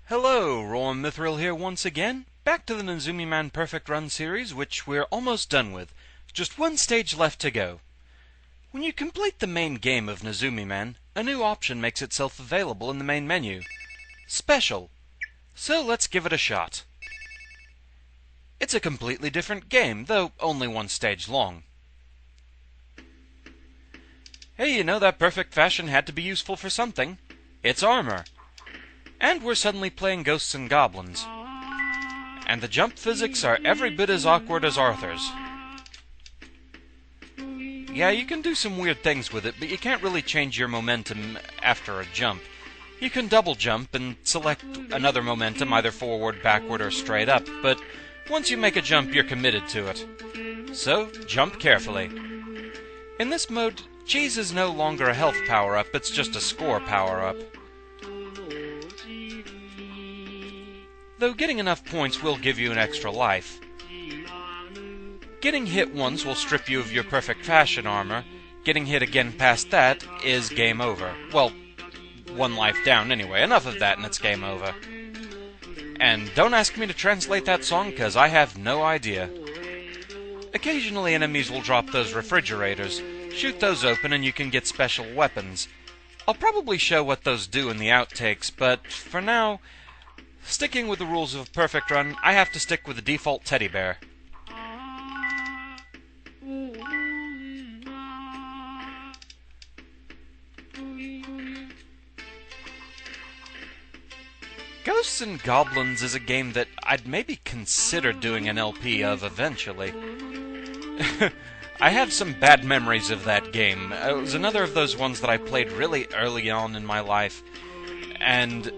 Hello, Rowan Mithril here once again, back to the Nezumiman Perfect Run series, which we're almost done with. Just one stage left to go. When you complete the main game of Nezumiman, a new option makes itself available in the main menu. Special. So let's give it a shot. It's a completely different game, though only one stage long. Hey, you know, that perfect fashion had to be useful for something. It's armor. And we're suddenly playing Ghosts and Goblins. And the jump physics are every bit as awkward as Arthur's. Yeah, you can do some weird things with it, but you can't really change your momentum after a jump. You can double jump and select another momentum, either forward, backward, or straight up, but once you make a jump, you're committed to it. So, jump carefully. In this mode, cheese is no longer a health power-up, it's just a score power-up. Though getting enough points will give you an extra life. Getting hit once will strip you of your perfect fashion armor. Getting hit again past that is game over. Well, one life down anyway. Enough of that and it's game over. And don't ask me to translate that song, cause I have no idea. Occasionally enemies will drop those refrigerators. Shoot those open and you can get special weapons. I'll probably show what those do in the outtakes, but for now, sticking with the rules of a perfect run, I have to stick with the default teddy bear. Ghosts and Goblins is a game that I'd maybe consider doing an LP of eventually. I have some bad memories of that game. It was another of those ones that I played really early on in my life, and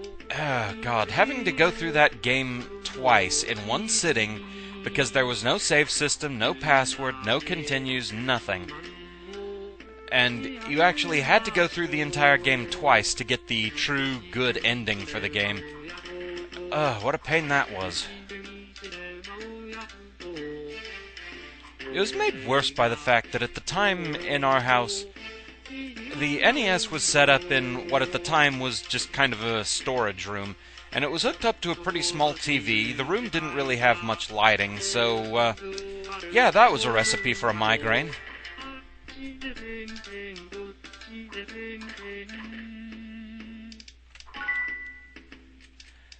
God, having to go through that game twice in one sitting because there was no save system, no password, no continues, nothing. And you actually had to go through the entire game twice to get the true good ending for the game. What a pain that was. It was made worse by the fact that at the time in our house, the NES was set up in what at the time was just kind of a storage room, and it was hooked up to a pretty small TV. The room didn't really have much lighting, so, yeah, that was a recipe for a migraine.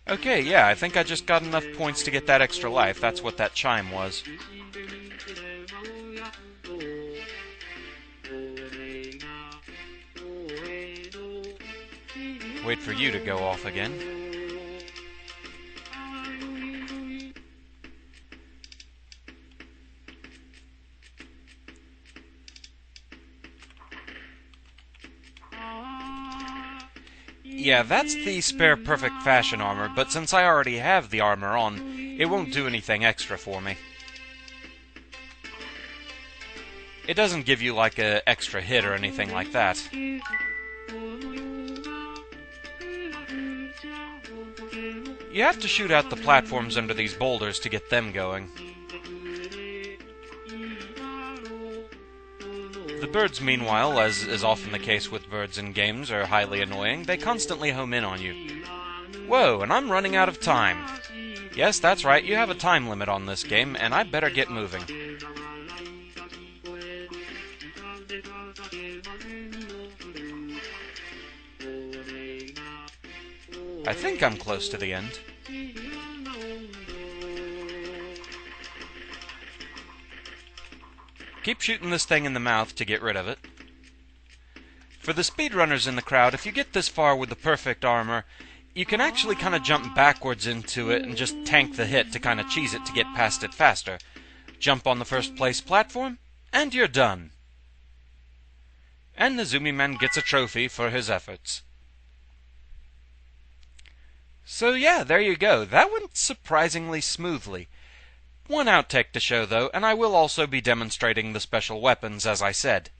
Okay, yeah, I think I just got enough points to get that extra life. That's what that chime was. Wait for you to go off again. Yeah, that's the spare perfect fashion armor, but since I already have the armor on, it won't do anything extra for me. It doesn't give you like an extra hit or anything like that. You have to shoot out the platforms under these boulders to get them going. The birds, meanwhile, as is often the case with birds in games, are highly annoying. They constantly home in on you. Whoa, and I'm running out of time. Yes, that's right, you have a time limit on this game, and I better get moving. I think I'm close to the end. Keep shooting this thing in the mouth to get rid of it. For the speedrunners in the crowd, if you get this far with the perfect armor, you can actually kind of jump backwards into it and just tank the hit to kind of cheese it to get past it faster. Jump on the first place platform, and you're done. And Nezumiman gets a trophy for his efforts. So yeah, there you go. That went surprisingly smoothly. One outtake to show, though, and I will also be demonstrating the special weapons, as I said.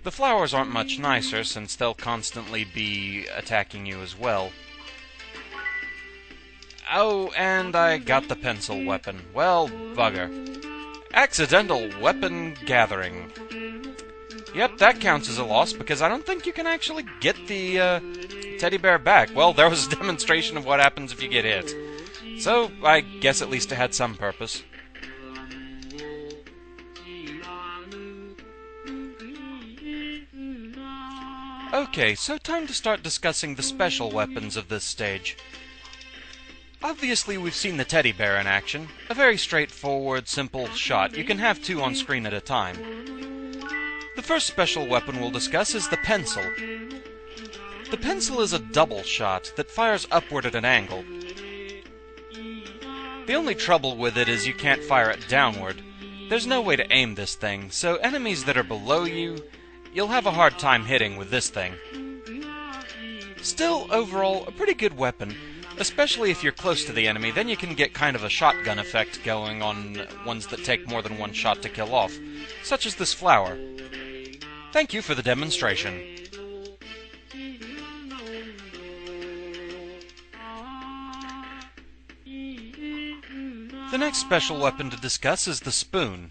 The flowers aren't much nicer, since they'll constantly be attacking you as well. Oh, and I got the pencil weapon. Well, bugger. Accidental weapon gathering. Yep, that counts as a loss, because I don't think you can actually get the teddy bear back. Well, there was a demonstration of what happens if you get hit. So, I guess at least it had some purpose. Okay, so time to start discussing the special weapons of this stage. Obviously, we've seen the teddy bear in action. A very straightforward, simple shot. You can have 2 on screen at a time. The first special weapon we'll discuss is the pencil. The pencil is a double shot that fires upward at an angle. The only trouble with it is you can't fire it downward. There's no way to aim this thing, so enemies that are below you, you'll have a hard time hitting with this thing. Still, overall, a pretty good weapon, especially if you're close to the enemy. Then you can get kind of a shotgun effect going on ones that take more than 1 shot to kill off, such as this flower. Thank you for the demonstration. The next special weapon to discuss is the spoon.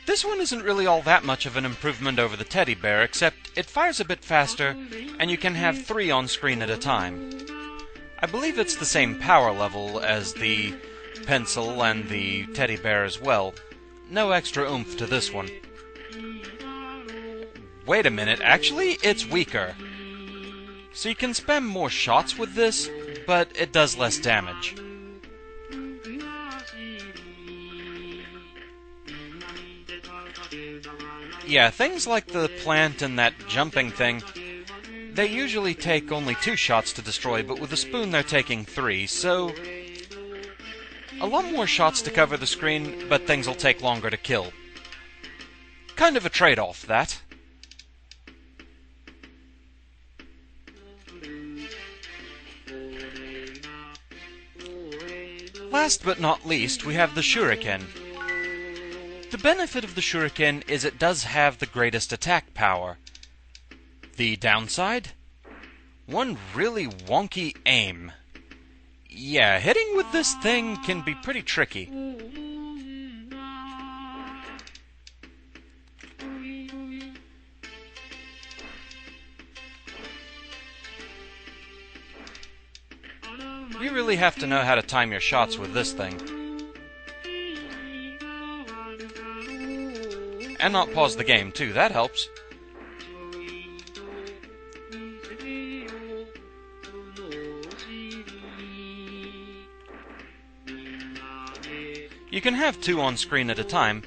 This one isn't really all that much of an improvement over the teddy bear, except it fires a bit faster, and you can have 3 on screen at a time. I believe it's the same power level as the pencil and the teddy bear as well. No extra oomph to this one. Wait a minute, actually, it's weaker. So you can spam more shots with this, but it does less damage. Yeah, things like the plant and that jumping thing, they usually take only 2 shots to destroy, but with the spoon they're taking 3, so a lot more shots to cover the screen, but things will take longer to kill. Kind of a trade-off, that. Last but not least, we have the Shuriken. The benefit of the Shuriken is it does have the greatest attack power. The downside? One really wonky aim. Yeah, hitting with this thing can be pretty tricky. You really have to know how to time your shots with this thing. And not pause the game, too. That helps. You can have 2 on screen at a time,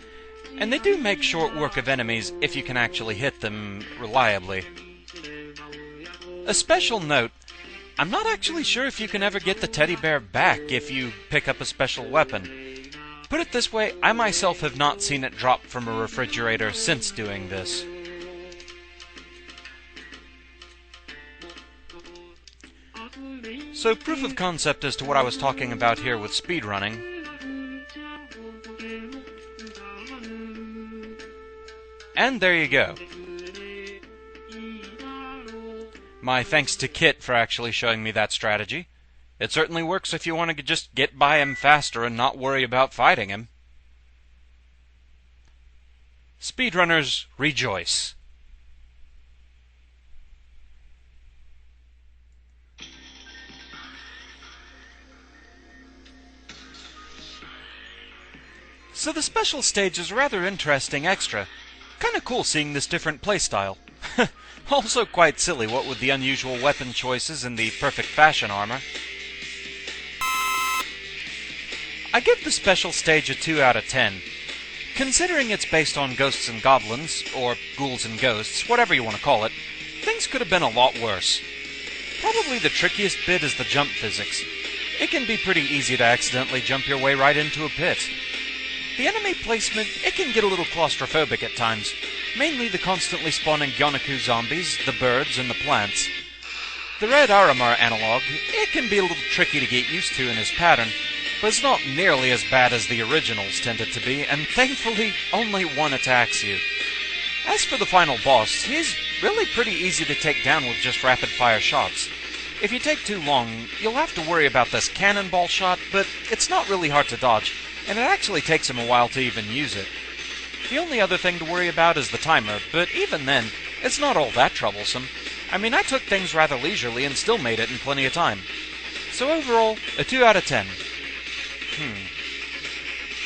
and they do make short work of enemies if you can actually hit them reliably. A special note, I'm not actually sure if you can ever get the teddy bear back if you pick up a special weapon. Put it this way, I myself have not seen it drop from a refrigerator since doing this. So, proof of concept as to what I was talking about here with speedrunning. And there you go. My thanks to Kit for actually showing me that strategy. It certainly works if you want to just get by him faster and not worry about fighting him. Speedrunners, rejoice. So the special stage is a rather interesting extra. Kinda cool seeing this different playstyle. Also quite silly, what with the unusual weapon choices and the perfect fashion armor. I give the special stage a 2 out of 10. Considering it's based on Ghosts and Goblins, or Ghouls and Ghosts, whatever you want to call it, things could have been a lot worse. Probably the trickiest bit is the jump physics. It can be pretty easy to accidentally jump your way right into a pit. The enemy placement, it can get a little claustrophobic at times, mainly the constantly spawning Gyonikus zombies, the birds, and the plants. The red Aramar analog, it can be a little tricky to get used to in his pattern, but it's not nearly as bad as the originals tended to be, and thankfully, only one attacks you. As for the final boss, he's really pretty easy to take down with just rapid-fire shots. If you take too long, you'll have to worry about this cannonball shot, but it's not really hard to dodge, and it actually takes him a while to even use it. The only other thing to worry about is the timer, but even then, it's not all that troublesome. I mean, I took things rather leisurely and still made it in plenty of time. So overall, a 2 out of 10.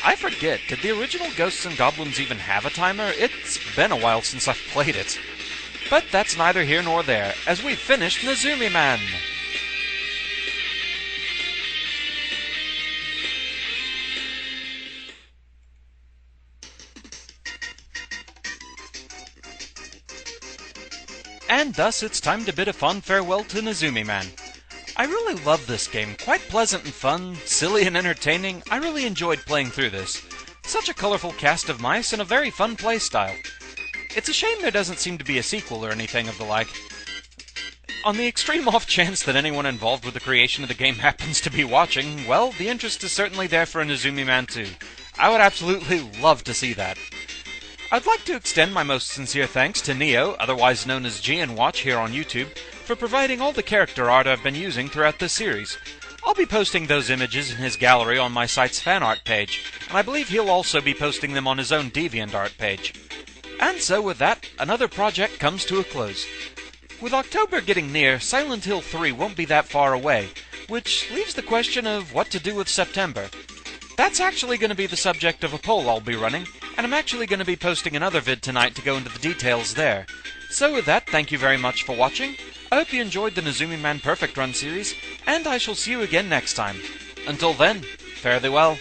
I forget, did the original Ghosts and Goblins even have a timer? It's been a while since I've played it. But that's neither here nor there, as we've finished Nezumiman. And thus it's time to bid a fond farewell to Nezumiman. I really love this game, quite pleasant and fun, silly and entertaining. I really enjoyed playing through this. Such a colorful cast of mice and a very fun playstyle. It's a shame there doesn't seem to be a sequel or anything of the like. On the extreme off chance that anyone involved with the creation of the game happens to be watching, well, the interest is certainly there for a Nezumiman 2. I would absolutely love to see that. I'd like to extend my most sincere thanks to Neo, otherwise known as Gyonwatch here on YouTube, for providing all the character art I've been using throughout this series. I'll be posting those images in his gallery on my site's fan art page, and I believe he'll also be posting them on his own DeviantArt page. And so with that, another project comes to a close. With October getting near, Silent Hill 3 won't be that far away, which leaves the question of what to do with September. That's actually going to be the subject of a poll I'll be running, and I'm actually going to be posting another vid tonight to go into the details there. So with that, thank you very much for watching. I hope you enjoyed the Nezumiman Perfect Run series, and I shall see you again next time. Until then, fare thee well.